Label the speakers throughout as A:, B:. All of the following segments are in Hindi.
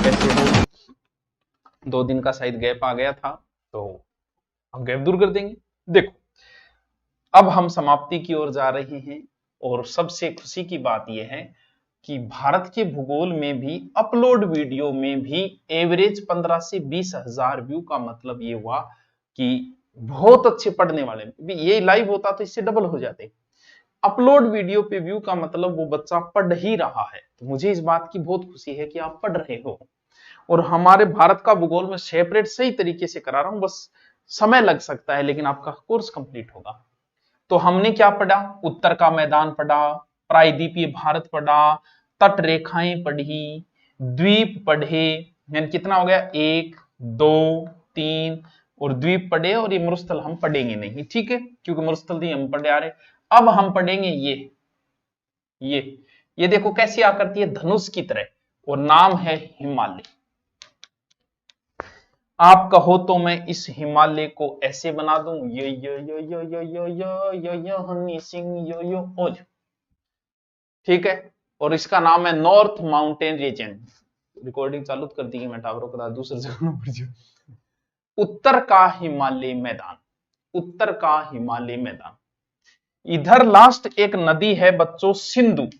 A: वैसे 2 दिन का शायद गैप आ गया था, तो हम गैप दूर कर देंगे। देखो, अब हम समाप्ति की ओर जा रहे हैं, और सबसे खुशी की बात यह है कि भारत के भूगोल में भी अपलोड वीडियो में भी एवरेज 15 से 20 हजार व्यू का मतलब ये हुआ कि बहुत अच्छे पढ़ने वाले, ये लाइव होता तो इससे डबल हो जाते। अपलोड वीडियो पे व्यू का मतलब वो बच्चा पढ़ ही रहा है, तो मुझे इस बात की बहुत खुशी है कि आप पढ़ रहे हो। और हमारे भारत का भूगोल में सेपरेट सही तरीके से करा रहा हूं, बस समय लग सकता है, लेकिन आपका कोर्स कंप्लीट होगा। तो हमने क्या पढ़ा? उत्तर का मैदान पढ़ा, प्रायद्वीपीय भारत पढ़ा, तट रेखाएं पढ़ी, द्वीप पढ़े, यानी कितना हो गया? 1 2 3, और द्वीप पढ़े, और ये मरुस्थल हम पढ़ेंगे नहीं, ठीक है, क्योंकि मरुस्थल नहीं हम पढ़े आ रहे। अब हम पढ़ेंगे ये देखो कैसी आकृति है, धनुष की तरह, और नाम है हिमालय। आप कहो तो मैं इस हिमालय को ऐसे बना दूं, यो हनी सिंह यो ओज, ठीक है, और इसका नाम है नॉर्थ माउंटेन रीजन। रिकॉर्डिंग चालू कर दी मैं, टावरों का दूसरी जगह पर। उत्तर का हिमालय मैदान, उत्तर का हिमालय मैदान। इधर लास्ट एक नदी है बच्चों, सिंधु,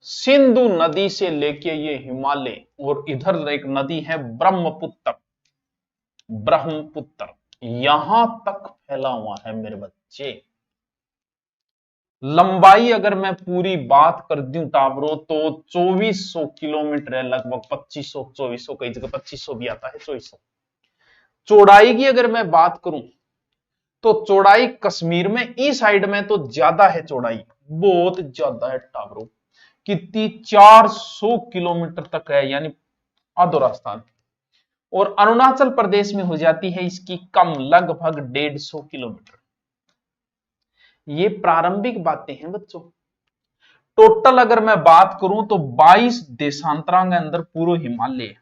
A: सिंधु नदी से लेके ये हिमालय, और इधर एक नदी है ब्रह्मपुत्र, ब्रह्मपुत्र यहां तक फैला हुआ है मेरे बच्चे। लंबाई अगर मैं पूरी बात कर दूं टावरों, तो 2400 किलोमीटर है, लगभग 2500 2400, कई जगह 2500 भी आता है, 2400। चौड़ाई की अगर मैं बात करूं, तो चौड़ाई कश्मीर में ई साइड में तो ज्यादा है, चौड़ाई बहुत ज्यादा है टावरों, कितनी 400 किलोमीटर तक है, यानी आधो राजस्थान। और अरुणाचल प्रदेश में हो जाती है इसकी कम, लगभग 150 किलोमीटर। ये प्रारंभिक बातें हैं बच्चों। टोटल अगर मैं बात करूं तो 22 देशांतरांग के अंदर पूरा हिमालय है।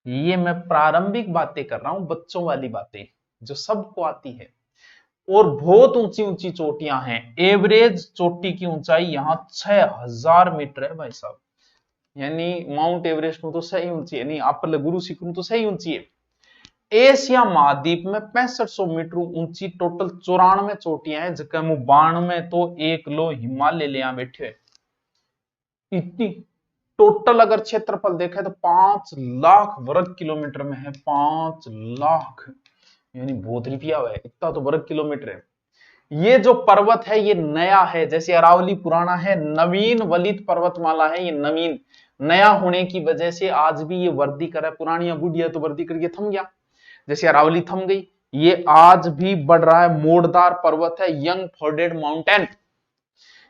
A: ये मैं प्रारंभिक बातें कर रहा हूं, बच्चों वाली बातें जो सबको आती है। और बहुत ऊंची ऊंची चोटियां हैं, एवरेज चोटी की ऊंचाई यहां 6000 मीटर है भाई साहब, यानी माउंट एवरेस्ट में तो सही ऊंची है, नहीं आप गुरु शिखर तो सही ऊंची है। एशिया महाद्वीप में 6500 मीटर ऊंची टोटल 94 चोटियां हैं, जगह मुंह 92 तो एक लो हिमालय ले बैठे है। इतनी टोटल अगर क्षेत्रफल देखा तो 5 लाख वर्ग किलोमीटर में है, 5 लाख, यानी बहुत रुपया है, इतना तो वर्ग किलोमीटर है। ये जो पर्वत है ये नया है, जैसे अरावली पुराना है, नवीन वलित पर्वतमाला है, ये नवीन नया होने की वजह से आज भी ये वर्दी कर है, पुरानी बुढ़िया तो वर्दी करके थम गया, जैसे अरावली थम गई, ये आज भी बढ़ रहा है, मोड़दार पर्वत है, यंग फोर्डेड माउंटेन।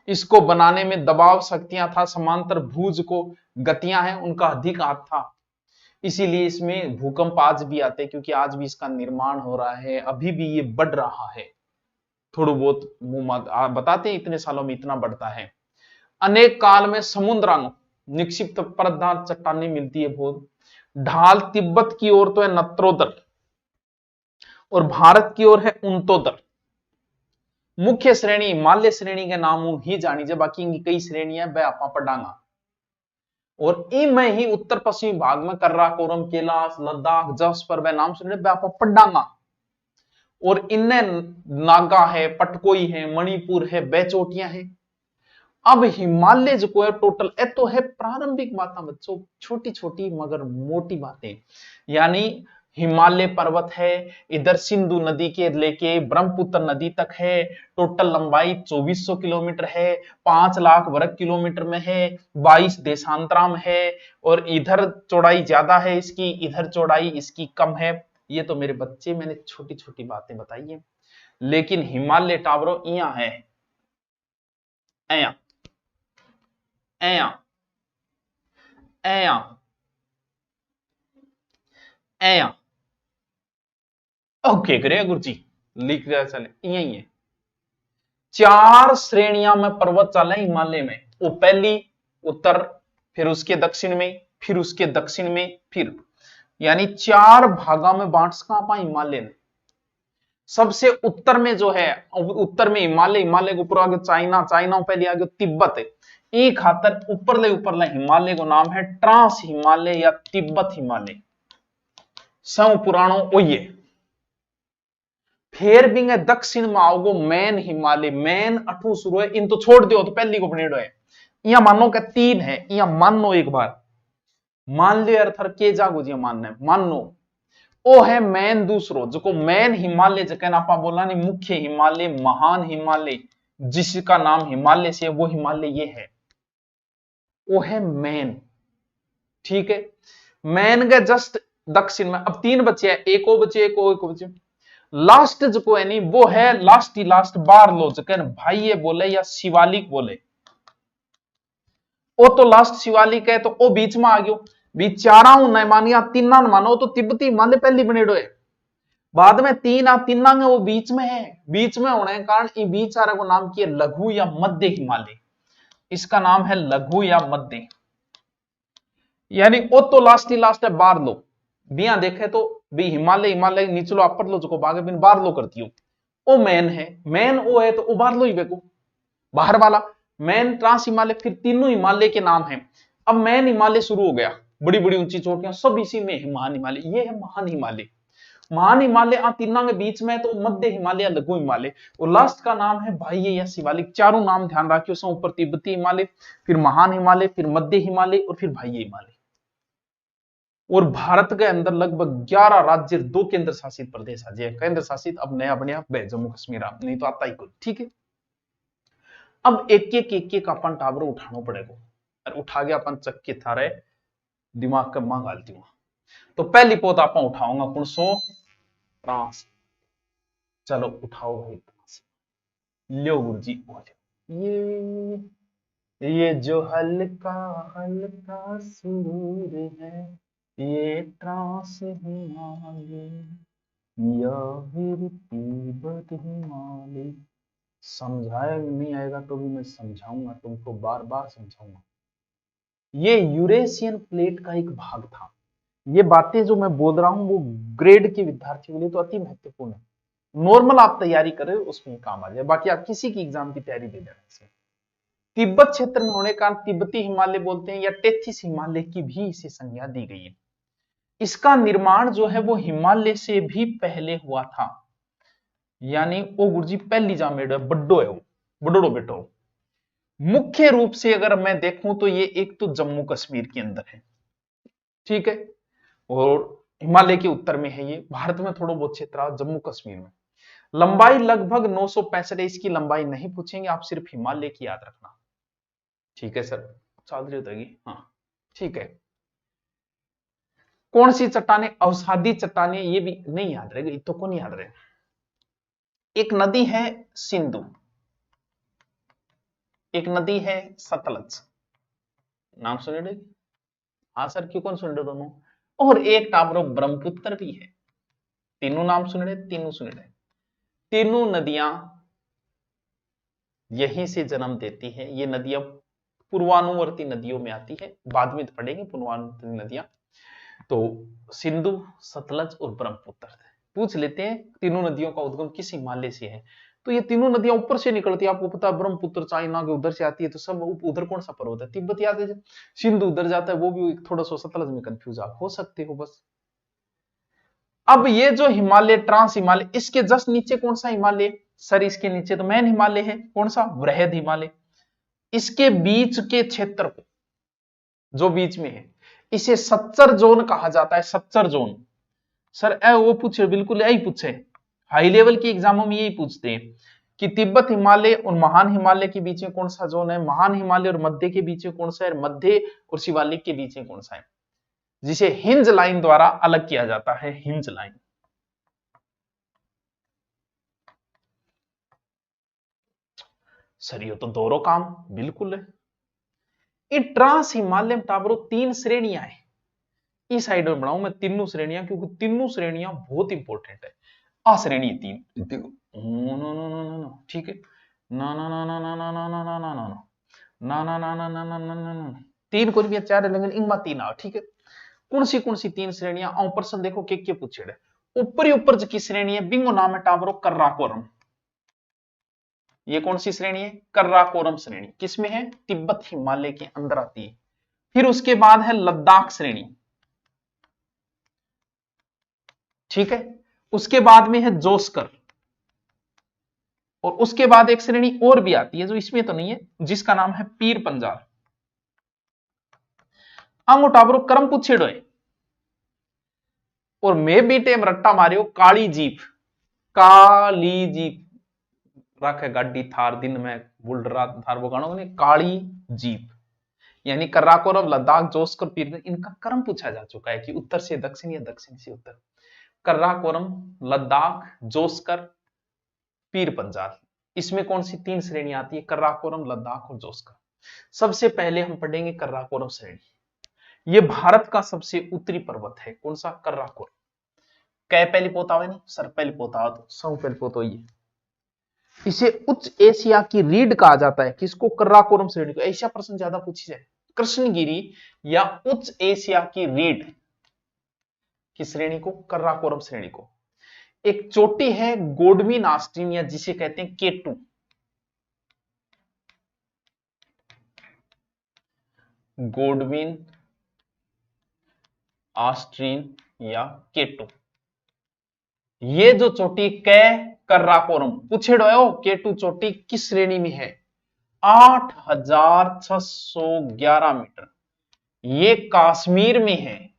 A: इसको बनाने में दबाव शक्तियां था, समांतर भुज को गतियां हैं, उनका अधिक हाथ था, इसीलिए इसमें भूकंप आज भी आते, क्योंकि आज भी इसका निर्माण हो रहा है, अभी भी ये बढ़ रहा है, थोड़ा बहुत मुंह बताते हैं इतने सालों में इतना बढ़ता है। अनेक काल में समुद्रांग निक्षिप्त परतदार चट्टानें मिलती है बहुत। ढाल तिब्बत की ओर तो है नत्रोदर, और भारत की ओर है उनतोदर। मुख्य श्रेणी हिमालय श्रेणी के नाम ही जानी जाए, बाकी इनकी कई श्रेणियां वह आपा पढ़ांगा। और इनमें ही उत्तर पश्चिमी भाग में कर्राकोरम, कैलाश, लद्दाख, जसपर वह नाम सुने वह आपा पढ़ांगा। और इनने नागा है, पटकोई है, मणिपुर है, बेचोटियां हैं। अब हिमालय जो है टोटल ए तो है प्रारंभिक बातें बच्चों, छोटी छोटी मगर मोटी बातें, यानी हिमालय पर्वत है, इधर सिंधु नदी के लेके ब्रह्मपुत्र नदी तक है, टोटल लंबाई 2400 किलोमीटर है, 5 लाख वर्ग किलोमीटर में है, 22 देशांतराम है, और इधर चौड़ाई ज्यादा है इसकी, इधर चौड़ाई इसकी कम है। ये तो मेरे बच्चे मैंने छोटी छोटी बातें बताई है, लेकिन हिमालय टावरों यहाँ है, ऐया ऐया ऐया ऐया ओके करे गुरु जी लिख रहा चले, यही है। 4 श्रेणियां में पर्वत चले हिमालय में, वो पहली उत्तर, फिर उसके दक्षिण में, फिर उसके दक्षिण में, फिर यानी 4 भागा में बांट सका पा हिमालय ने। सबसे उत्तर में जो है, उत्तर में हिमालय, हिमालय के ऊपर आगे चाइना, चाइना पहले आगे तिब्बत है, ई खातर ऊपरले हिमालय को नाम है ट्रांस हिमालय या तिब्बत हिमालय। सौ पुराणों ओये फिर भी दक्षिण में आओगे मैन हिमालय, मैन अठू शुरू है, इन तो छोड़ दो तो पहली को बनेड़ो है। या मानो के तीन है, या मान लो एक बार मान लियो अर्थर के जागो जी मानने मान लो ओ है मैन दूसरो जो मैन हिमालय जकन आपा बोला नहीं मुख्य हिमालय महान हिमालय जिसका नाम हिमालय से वो हिमालय ये है, वो है मैन। ठीक है, मैन के जस्ट दक्षिण में अब तीन बचे हैं, एक और बचे एक बचे। लास्ट जो है नहीं वो है लास्ट ही लास्ट बार लो जकन भाई ये बोले या शिवालिक बोले, वो तो लास्ट शिवालिक है तो वो बीच में आ गयो। बीच चारा मानिया तीना मानो तो तिब्बती हिमालय पहली बनेडो है, बाद में तीन तीना में वो बीच में है, बीच में होने के कारण ये बीच आरे को नाम किया लघु या मध्य हिमालय। इसका नाम है लघु या मध्य, यानी वो तो लास्ट ही लास्ट है बार लो। बिया देखे तो भी हिमालय हिमालय नीचलो अपर लो जो बागे बिन बार लो करती हो, वो मैन है, मैन वो है तो वो बार लो ही बेको बाहर वाला मैन ट्रांस हिमालय, फिर तीनों हिमालय के नाम है। अब मैन हिमालय शुरू हो गया, बड़ी बड़ी ऊंची चोटियां सब इसी में है। महान हिमालय ये है महान हिमालय, महान हिमालय तीनों के बीच में है तो मध्य हिमालय लघु हिमालय, और लास्ट का नाम है भाई या शिवालिक। चारों नाम ध्यान रखियो, सब ऊपर तिब्बती हिमालय, फिर महान हिमालय, फिर मध्य हिमालय और फिर भाई हिमालय। और भारत के अंदर लगभग 11 राज्य 2 केंद्र शासित प्रदेश है, केंद्र शासित अब नया बनिया जम्मू कश्मीर, नहीं तो आता ही कुछ। ठीक है, अब एक एक अपन टावर उठाना पड़ेगा, और उठा के अपन चक्के थारे दिमाग के मां गालती हूँ। तो पहली पोत आप उठाऊंगा कौन सो ट्रांस, चलो उठाओ भाई ट्रांस, लो गुरु जी ये जो हल्का हल्का सुरूर है ये ट्रांस हिमालय या फिर तिब्बत हिमालय। समझाया नहीं आएगा तो भी मैं समझाऊंगा, तुमको बार बार समझाऊंगा। ये यूरेशियन प्लेट का एक भाग था। ये बातें जो मैं बोल रहा हूं वो ग्रेड के विद्यार्थियों के लिए तो अति महत्वपूर्ण है। नॉर्मल आप तैयारी कर रहे हो उसमें काम आ जाए, बाकी आप किसी की एग्जाम की तैयारी दे देना से। तिब्बत क्षेत्र में होने का तिब्बती हिमालय बोलते हैं या टेथिस हिमालय की भी इसे संज्ञा दी गई है। इसका निर्माण जो है वो हिमालय से भी पहले हुआ था, यानी वो गुरुजी पहली जामेडो है, बड्डो है वो, बड़ो बेटो। मुख्य रूप से अगर मैं देखूं तो ये एक तो जम्मू कश्मीर के अंदर है, ठीक है, और हिमालय के उत्तर में है। ये भारत में थोड़ा बहुत क्षेत्र जम्मू कश्मीर में। लंबाई लगभग 965 है, इसकी लंबाई नहीं पूछेंगे आप, सिर्फ हिमालय की याद रखना। ठीक है सर, चादरी उतरेगी, हाँ ठीक है। कौन सी चट्टाने, अवसादी चट्टाने, ये भी नहीं याद रहेगा, तो कौन याद रहे। एक नदी है सिंधु, एक नदी है सतलज, नाम सुने रहे? हाँ सर, क्यों कौन सुन रहे दोनों? और एक टाबरो ब्रह्मपुत्र भी है। तीनों नाम सुन रहे, तीनों सुन रहे। तीनों नदियां यहीं से जन्म देती है। ये नदियां पूर्वानुवर्ती नदियों में आती है, बाद में पढ़ेंगे पूर्वानुवर्ती नदियां। तो सिंधु, सतलज और ब्रह्मपुत्र पूछ लेते हैं तीनों नदियों का उद्गम किस हिमालय से है। तो ये तीनों नदियां ऊपर से निकलती है, आपको पता है ब्रह्मपुत्र चाइना के उधर से आती है, तो सब उधर कौन सा पर्वत है, तिब्बत याद है। सिंधु उधर जाता है, वो भी थोड़ा सा सतलज में कंफ्यूज आप हो सकते हो बस। अब ये जो हिमालय ट्रांस हिमालय, इसके जस्ट नीचे कौन सा हिमालय सर? इसके नीचे तो मैन हिमालय है, कौन सा? वृहद हिमालय। इसके बीच के क्षेत्र को, जो बीच में है, इसे सच्चर जोन कहा जाता है। सच्चर जोन सर वो पूछे, बिल्कुल यही पूछे, हाई लेवल के एग्जामों में यही पूछते हैं कि तिब्बत हिमालय और महान हिमालय के बीच में कौन सा जोन है, महान हिमालय और मध्य के बीच में कौन सा है, मध्य और शिवालिक के बीच में कौन सा है, जिसे हिंज लाइन द्वारा अलग किया जाता है। Hinge line. सर ये तो दोनों काम बिल्कुल है। इन ट्रांस हिमालय टावरों 3 श्रेणियां है। इस साइड में बनाऊं मैं तीनों श्रेणियां, क्योंकि तीनों श्रेणियां बहुत इंपॉर्टेंट है। आ श्रेणी 3, ठीक है, ना ना ना ना ना ना ना ना ना ना ना ना ना ना ना ना ना ना ना 3 को भी 4 लेकिन इनमें 3 आओ, ठीक है। कौन सी 3 श्रेणियां आओ? प्रश्न देखो के पूछे। ऊपर ही ऊपर की श्रेणी है, बिंगो नाम है टावरो कर्राकोरम। ये कौन सी श्रेणी है? कर्राकोरम श्रेणी। किसमें है? तिब्बत हिमालय के अंदर आती है। फिर उसके बाद है लद्दाख श्रेणी, ठीक है। उसके बाद में है जोस्कर, और उसके बाद एक श्रेणी और भी आती है जो इसमें तो नहीं है, जिसका नाम है पीर पंजाल। आंगो टाबरो क्रम पूछेड़ो है, और मैं भी टेम रट्टा मारियो काली जीप, काली जीप रखे गाड़ी थार दिन में बुलडरा थार वो गाणो ने काली जीप, यानी कर्राकोरम, लद्दाख, जोस्कर, पीर, इनका क्रम पूछा जा चुका है कि उत्तर से दक्षिण या दक्षिण से उत्तर। कर्राकोरम, लद्दाख, जोस्कर, पीर पंजाल, इसमें कौन सी 3 श्रेणी आती है? कर्राकोरम, लद्दाख और जोस्कर। सबसे पहले हम पढ़ेंगे कर्राकोरम श्रेणी। यह भारत का सबसे उत्तरी पर्वत है। कौन सा? कर्राकोरम। कै पहली पोता है नहीं सर, पहली पोता तो सौ पहली पोता ये। इसे उच्च एशिया की रीढ़ कहा जाता है। किसको? कर्राकोरम श्रेणी को। ऐसा प्रश्न ज्यादा पूछी जाए, कृष्णगिरी या उच्च एशिया की रीढ़ की श्रेणी को? कर्राकोरम श्रेणी को। एक चोटी है गोडविन ऑस्टिन, या जिसे कहते हैं K2, गोडविन ऑस्ट्रीन या K2। ये जो चोटी कर्राकोरम पूछेड़ो है, K2 चोटी किस श्रेणी में है? 8611 मीटर। ये कश्मीर में है,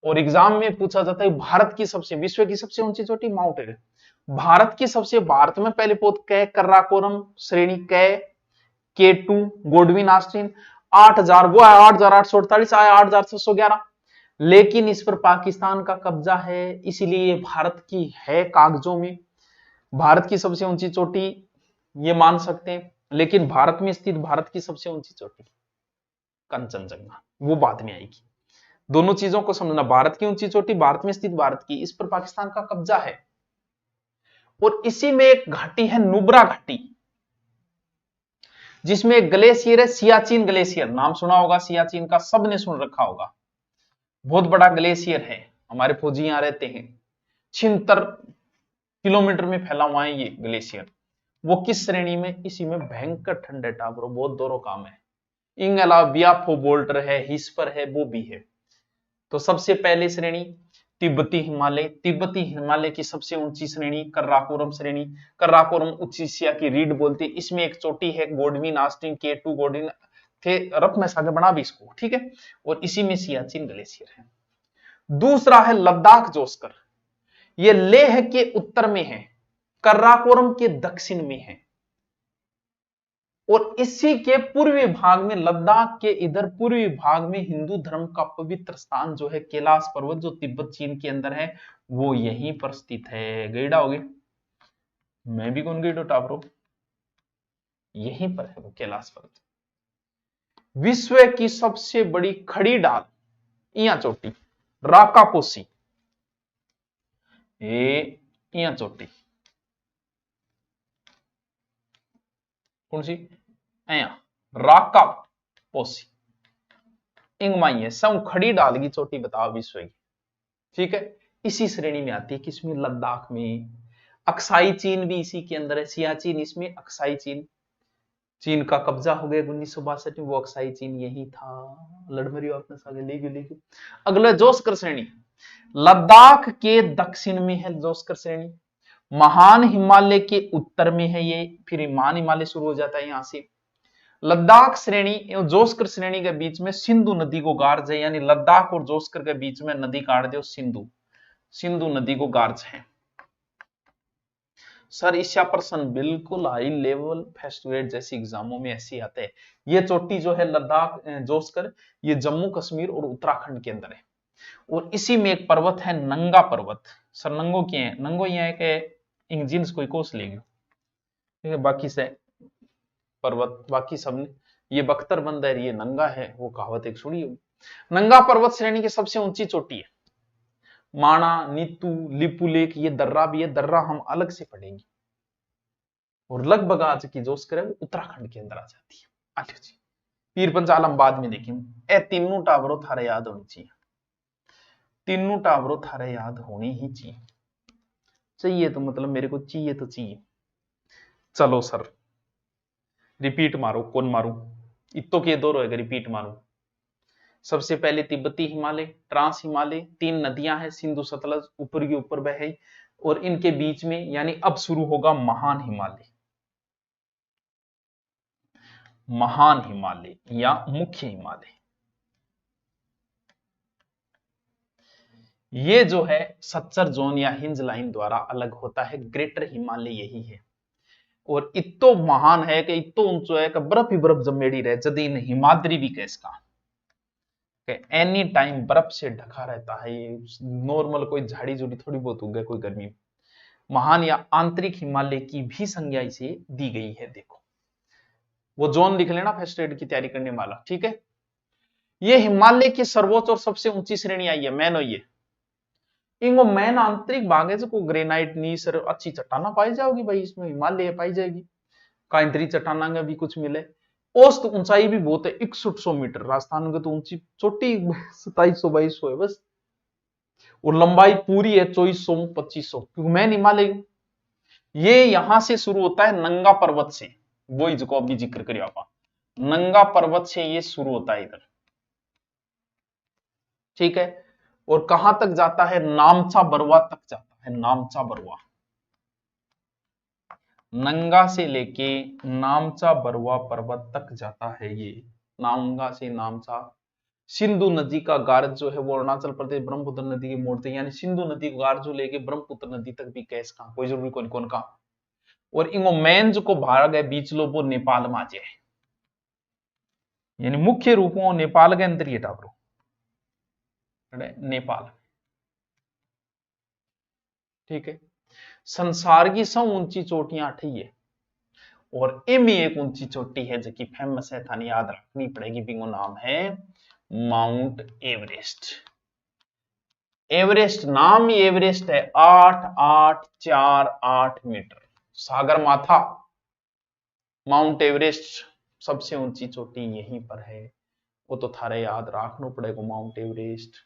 A: और एग्जाम में पूछा जाता है भारत की सबसे, विश्व की सबसे ऊंची चोटी माउंट एवरेस्ट। भारत की सबसे, भारत में पहले पोत कर्राकोरम श्रेणी K2 गोडविन ऑस्टिन 8000, वो आया 8848, आया 8611, लेकिन इस पर पाकिस्तान का कब्जा है, इसलिए भारत की है कागजों में। भारत की सबसे ऊंची चोटी ये मान सकते हैं, लेकिन भारत में स्थित भारत की सबसे ऊंची चोटी कंचनजंगा, वो बाद में आएगी। दोनों चीजों को समझना, भारत की ऊंची चोटी, भारत में स्थित भारत की, इस पर पाकिस्तान का कब्जा है। और इसी में एक घाटी है नुब्रा घाटी, जिसमें एक ग्लेशियर है सियाचिन ग्लेशियर। नाम सुना होगा सियाचिन का, सबने सुन रखा होगा। बहुत बड़ा ग्लेशियर है, हमारे फौजी यहां रहते हैं। 76 किलोमीटर में फैला हुआ है ये ग्लेशियर। वो किस श्रेणी में? इसी में भयंकर ठंडे टाबरो, बहुत दोनों काम है। इन अलावा बियाफो बोल्टर है, हिस्पर है, वो भी है। तो सबसे पहले श्रेणी तिब्बती हिमालय। तिब्बती हिमालय की सबसे ऊंची श्रेणी कर्राकोरम श्रेणी। कर्राकोरम उच्च एशिया की रीढ़ बोलते हैं। इसमें एक चोटी है गोडविन ऑस्टिन K2 गोडविन थे, रफ में सागे बना भी इसको, ठीक है। और इसी में सियाचिन ग्लेशियर है। दूसरा है लद्दाख जोस्कर, ये लेह के उत्तर में है, कर्राकोरम के दक्षिण में है, और इसी के पूर्वी भाग में, लद्दाख के इधर पूर्वी भाग में हिंदू धर्म का पवित्र स्थान जो है कैलाश पर्वत, जो तिब्बत चीन के अंदर है, वो यहीं पर स्थित है। गईडा होगी, मैं भी कौन गईडो टापरो, यहीं पर है वो कैलाश पर्वत। विश्व की सबसे बड़ी खड़ी डाल इया चोटी राकापोसी, इया चोटी कौन सी? राकापोसी इंगमाई है, सब खड़ी डाल की चोटी बताओ विश्व की, ठीक है। इसी श्रेणी में आती है, किसमें? लद्दाख में। अक्साई चीन भी इसी के अंदर है, सियाचिन इसमें, अक्साई चीन। चीन का कब्जा हो गया 1962 में, वो अक्साई चीन यही था। लड़मरी आपने सागे ले गए। अगला जोस्कर श्रेणी, लद्दाख के दक्षिण में है जोस्कर श्रेणी। महान हिमालय के उत्तर में है ये, फिर महान हिमालय शुरू हो जाता है यहां से। लद्दाख श्रेणी एवं जोस्कर श्रेणी के बीच में सिंधु नदी को गार्ज है, यानी लद्दाख और जोस्कर के बीच में नदी काट दो सिंधु, सिंधु नदी को गार्ज है। सर इसका प्रश्न बिल्कुल हाई लेवल फर्स्ट ग्रेड जैसी एग्जामों में ऐसे आते हैं। ये चोटी जो है लद्दाख जोस्कर, ये जम्मू कश्मीर और उत्तराखंड के अंदर है। और इसी में एक पर्वत है नंगा पर्वत। सर नंगो क्या है? नंगो यह है कि इंजिन कोई कोस लेगी, ठीक है। बाकी से पर्वत बाकी सब ने, ये बख्तरबंद है, ये नंगा है, वो कहावत एक सुनी होगी। नंगा पर्वत श्रेणी की सबसे ऊंची चोटी है। माणा, नीतू, लिपुलेख, ये दर्रा भी है, दर्रा हम अलग से पढ़ेंगे। और लगभग आज की जोस्कर है वो उत्तराखंड के अंदर आ जाती है। अच्छा जी, पीर पंजाल हम बाद में देखेंगे। ए तीनों टावरों थारे याद होनी चाहिए, तीनों टावरों थारे याद होनी ही चाहिए। चाहिए तो मतलब मेरे को चाहिए तो चाहिए। चलो सर रिपीट मारो, कौन मारू? इतो के दो रहेगा, रिपीट मारो। सबसे पहले तिब्बती हिमालय, ट्रांस हिमालय, 3 नदियां हैं, सिंधु सतलज ऊपर की ऊपर बहे, और इनके बीच में यानी अब शुरू होगा महान हिमालय। महान हिमालय या मुख्य हिमालय, ये जो है सच्चर जोन या हिंज लाइन द्वारा अलग होता है। ग्रेटर हिमालय यही है, और इतो महान है कि इतो ऊंचो है कि बर्फ ही बर्फ जमेड़ी रहे, जदी इन हिमाद्री भी कह इसका एनी टाइम बर्फ से ढका रहता है। ये नॉर्मल कोई झाड़ी झूड़ी थोड़ी बहुत उगे कोई गर्मी में। महान या आंतरिक हिमालय की भी संज्ञा इसे दी गई है। देखो वो जोन लिख लेना फर्स्ट एड की तैयारी करने वाला, ठीक है। ये हिमालय की सर्वोच्च और सबसे ऊंची श्रेणी आई है, मैन हो ये इंगो मैन आंतरिक भाग है जो ग्रेनाइट नीसर अच्छी चट्टाना पाई जाओगी भाई, इसमें हिमालय पाई जाएगी। कांतरी चट्टाना में भी कुछ मिले। औसत ऊंचाई भी बहुत है 6100 मीटर, राजस्थान की तो ऊंची चोटी 2700-2200 है बस, और लंबाई पूरी है 2400-2500, क्योंकि मैन हिमालय ये यहां से शुरू होता है नंगा पर्वत से, वही जो अभी जिक्र करिए आप, नंगा पर्वत से ये शुरू होता है इधर, ठीक है। और कहां तक जाता है? नामचा बरवा तक जाता है, नामचा बरवा, नंगा से लेके नामचा बरवा पर्वत तक जाता है ये। नांगा से नामचा, सिंधु नदी का गार्ज जो है वो अरुणाचल प्रदेश ब्रह्मपुत्र नदी के मोड़ते, यानी सिंधु नदी का गार्ज जो लेके ब्रह्मपुत्र नदी तक भी कैस का कोई जरूरी कौन कौन का। और इंगो मेन जो को भाग है बीच लो वो नेपाल में है, यानी मुख्य रूप में नेपाल के अंदर ये टावरो नेपाल, ठीक है। संसार की सब ऊंची चोटियां अठी है, और इम एक ऊंची चोटी है जो कि फेमस है, थानी याद रखनी पड़ेगी, बिंगो नाम है माउंट एवरेस्ट। एवरेस्ट नाम ही एवरेस्ट है, 8848 मीटर सागर माथा। माउंट एवरेस्ट सबसे ऊंची चोटी यहीं पर है, वो तो थारे याद रखना पड़ेगा माउंट एवरेस्ट।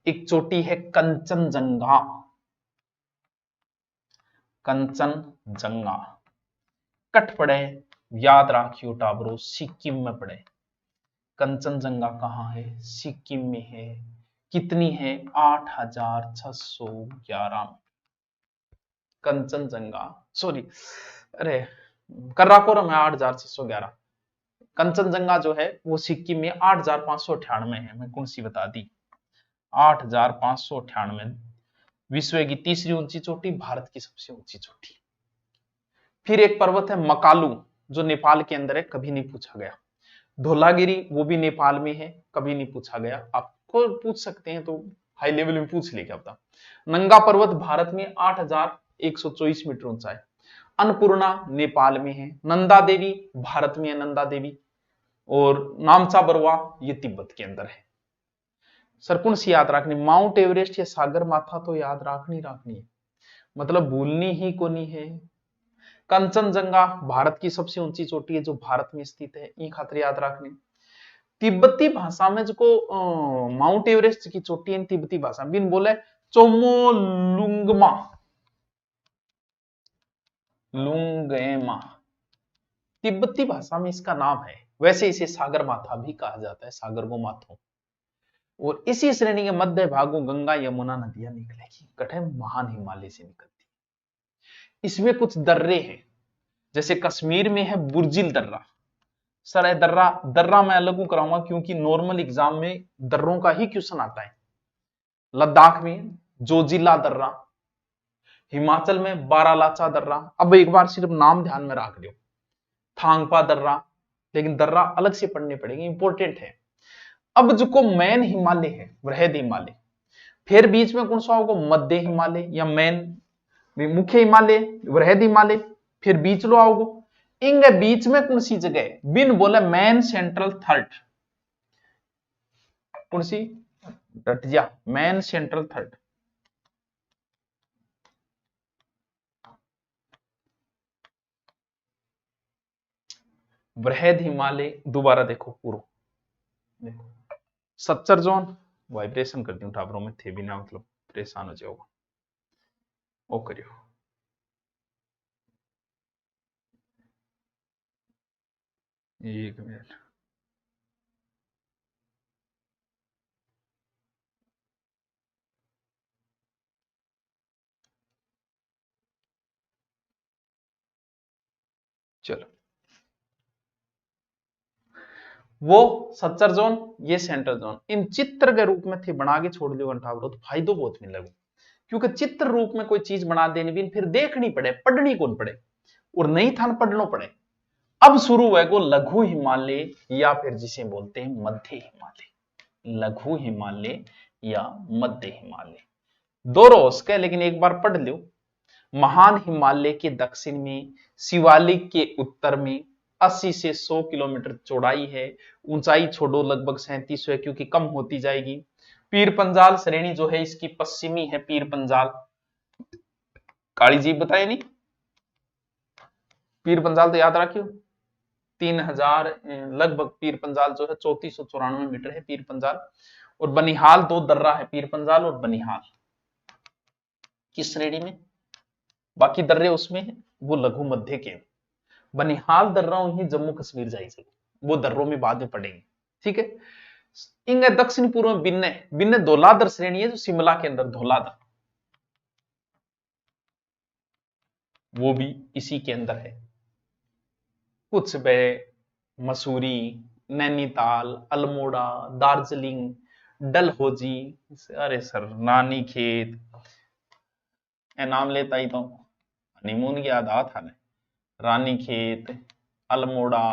A: एक चोटी है कंचनजंगा, कंचनजंगा कट पड़े, याद रखियो टाबरो, सिक्किम में पड़े। कंचनजंगा कहां है? सिक्किम में है। कितनी है? 8611। कंचनजंगा, सॉरी अरे कर रहा को मैं 8611। कंचनजंगा जो है वो सिक्किम में 8598 है, मैं कौन सी बता दी, 8598। विश्व की तीसरी ऊंची चोटी, भारत की सबसे ऊंची चोटी। फिर एक पर्वत है मकालू, जो नेपाल के अंदर है, कभी नहीं पूछा गया। धौलागिरी वो भी नेपाल में है, कभी नहीं पूछा गया, आपको पूछ सकते हैं तो हाई लेवल में पूछ लेगा बता। नंगा पर्वत भारत में 8124 मीटर ऊंचा है। अन्नपूर्णा नेपाल में है। नंदा देवी भारत में है, नंदा देवी। और नामचा बरवा ये तिब्बत के अंदर है। सर कौन सी याद रखनी, माउंट एवरेस्ट या सागर माथा तो याद रखनी है, मतलब भूलनी ही को नहीं है। कंचनजंगा भारत की सबसे ऊंची चोटी है जो भारत में स्थित है, ये खातिर याद रखनी। तिब्बती भाषा में जो माउंट एवरेस्ट की चोटी है तिब्बती भाषा में बोले चोमोलुंगमा, लुंगेमा, तिब्बती भाषा में इसका नाम है। वैसे इसे सागर माथा भी कहा जाता है, सागर को माथो। और इसी श्रेणी के मध्य भागों गंगा यमुना नदियां निकलेगी, कठे महान हिमालय से निकलती। इसमें कुछ दर्रे हैं, जैसे कश्मीर में है बुर्जिल दर्रा। सर है दर्रा, दर्रा मैं अलग कराऊंगा क्योंकि नॉर्मल एग्जाम में दर्रों का ही क्वेश्चन आता है। लद्दाख में जोजिला दर्रा, हिमाचल में बारालाचा दर्रा। अब एक बार सिर्फ नाम ध्यान में रख लो, थांगपा दर्रा, लेकिन दर्रा अलग से पढ़ने पड़ेंगे, इंपॉर्टेंट है। अब जो मेन हिमालय है वृहद हिमालय, फिर बीच में कौन सा होगा? मध्य हिमालय या मेन मुख्य हिमालय, वृहद हिमालय, फिर बीच लो आओगे। इंगे बीच में कौन सी जगह? बिन बोले मेन सेंट्रल थर्ड, कौन सी? डटिया मेन सेंट्रल थर्ड। वृहद हिमालय दोबारा देखो पूरा, देखो सच्चर जोन, वाइब्रेशन करती हूँ टावरों में थे बिना, मतलब परेशान हो जाओगा। ओ करियो एक मिनट, चलो वो सच्चर जोन, ये सेंटर जोन, इन चित्र के रूप में थे बना के छोड़ दियो घंटावरो तो फायदो बहुत मिलेगा, क्योंकि चित्र रूप में कोई चीज बना देनी भी फिर देखनी पड़े, पढ़नी कौन पड़े, और नहीं था पढ़ना पड़े। अब शुरू है को लघु हिमालय या फिर जिसे बोलते हैं मध्य हिमालय, लघु हिमालय या मध्य हिमालय, दो रोज के, लेकिन एक बार पढ़ लो। महान हिमालय के दक्षिण में, शिवालिक के उत्तर में 80 से 100 किलोमीटर चौड़ाई है, ऊंचाई छोड़ो लगभग 3700 है क्योंकि कम होती जाएगी। पीर पंजाल श्रेणी जो है इसकी पश्चिमी है, पीर पंजाल, काली जी बताए नहीं, पीर पंजाल तो याद रखियो 3000 लगभग, पीर पंजाल जो है 3494 मीटर है पीर पंजाल। और बनिहाल दो दर्रा है, पीर पंजाल और बनिहाल किस श्रेणी में, बाकी दर्रे उसमें है, वो लघु मध्य के। बनिहाल दर्रा ही जम्मू कश्मीर जाइए, वो दर्रों में बाद में पड़ेंगे, ठीक है। इंगे दक्षिण पूर्व में बिन्ने, बिन्ने धौलाधर श्रेणी है जो शिमला के अंदर धौलाधर, वो भी इसी के अंदर है। कुछ बे मसूरी, नैनीताल, अल्मोड़ा, दार्जिलिंग, डलहौजी, अरे सर नानी खेत, ए नाम लेता ही तो हनीमून की याद आ था ने, रानी खेत, अल्मोड़ा,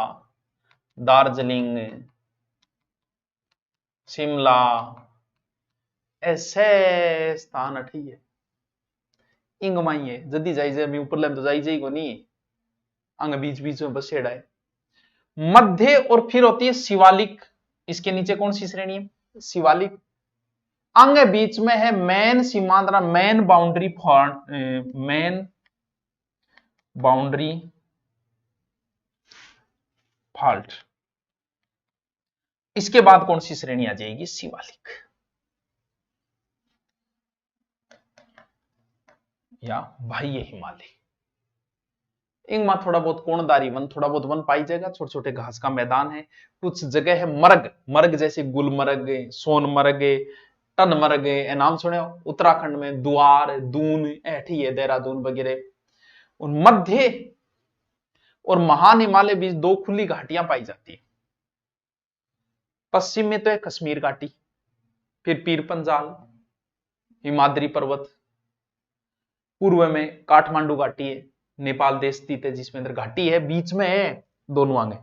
A: दार्जिलिंग, शिमला, ऐसे स्थान अठी है इंग माई है जदी जाइजे, अभी ऊपर ले तो जाइजे को नहीं, अंग बीच बीच में बसेड़ा है। मध्य और फिर होती है शिवालिक, इसके नीचे कौन सी श्रेणी है, शिवालिक। अंग बीच में है मेन सीमांतरा, main boundary main boundary fault, इसके बाद कौन सी श्रेणी आ जाएगी, शिवालिक या बाह्य हिमालय। इनमें थोड़ा बहुत कोणदारी वन, थोड़ा बहुत वन पाई जाएगा, छोटे छोटे घास का मैदान है, कुछ जगह है मर्ग, मर्ग जैसे गुलमर्ग, सोनमर्ग, टनमर्ग, ए नाम सुने हो, उत्तराखंड में द्वार, दून, ऐठी है देहरादून वगैरह। और मध्य और महान हिमालय बीच दो खुली घाटियां पाई जाती है, पश्चिम में तो है कश्मीर घाटी, फिर पीर पंजाल, हिमाद्री पर्वत, पूर्व में काठमांडू घाटी है, नेपाल देश स्थित है जिसमें अंदर घाटी है, बीच में है दोनों आगे,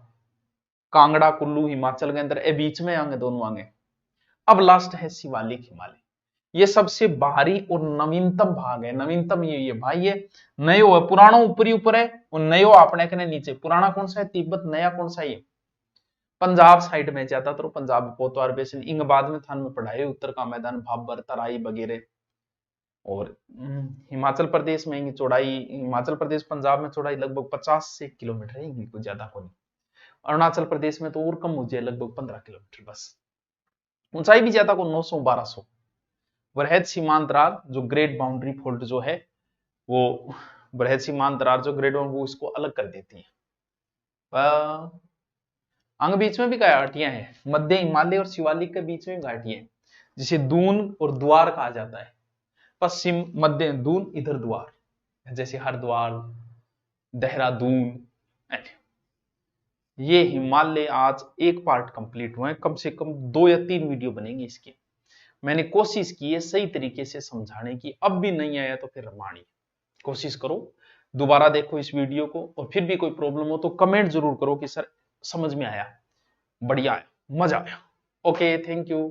A: कांगड़ा कुल्लू हिमाचल के अंदर ए बीच में आगे दोनों आगे। अब लास्ट है शिवालिक हिमालय, ये सबसे बाहरी और नवीनतम भाग है, नवीनतम ये भाई, ये नयो है, पुराना ऊपरी ऊपर है और नयो अपने के नीचे। पुराना कौन सा है तिब्बत, नया कौन सा है पंजाब साइड में, ज्यादातर पंजाब कोतवार बेसिन, इंग बाद में थान में पढ़ाई, उत्तर का मैदान भाबर तराई वगैरह। और हिमाचल प्रदेश में इनकी चौड़ाई, हिमाचल प्रदेश पंजाब में चौड़ाई लगभग 50 से किलोमीटर है, इनकी कोई ज्यादा होनी। अरुणाचल प्रदेश में तो और कम हो जाए, लगभग 15 किलोमीटर बस, ऊंचाई भी ज्यादा को 900-1200। वृहद सीमांत दरार जो ग्रेट बाउंड्री फॉल्ट जो है, वो वृहद सीमांत दरार जो ग्रेट बाउंड्री, वो इसको अलग कर देती है। अंग बीच में भी घाटियां हैं, मध्य हिमालय और शिवालिक के बीच में घाटियां हैं, जिसे दून और द्वार कहा जाता है। पश्चिम मध्य दून, इधर द्वार, जैसे हरिद्वार, देहरादून। ये हिमालय आज एक पार्ट कंप्लीट हुए, कम से कम 2 या 3 वीडियो बनेंगी इसकी। मैंने कोशिश की है सही तरीके से समझाने की, अब भी नहीं आया तो फिर रमानी, कोशिश करो दोबारा देखो इस वीडियो को, और फिर भी कोई प्रॉब्लम हो तो कमेंट जरूर करो कि सर समझ में आया, बढ़िया आया, मजा आया। Okay, thank you.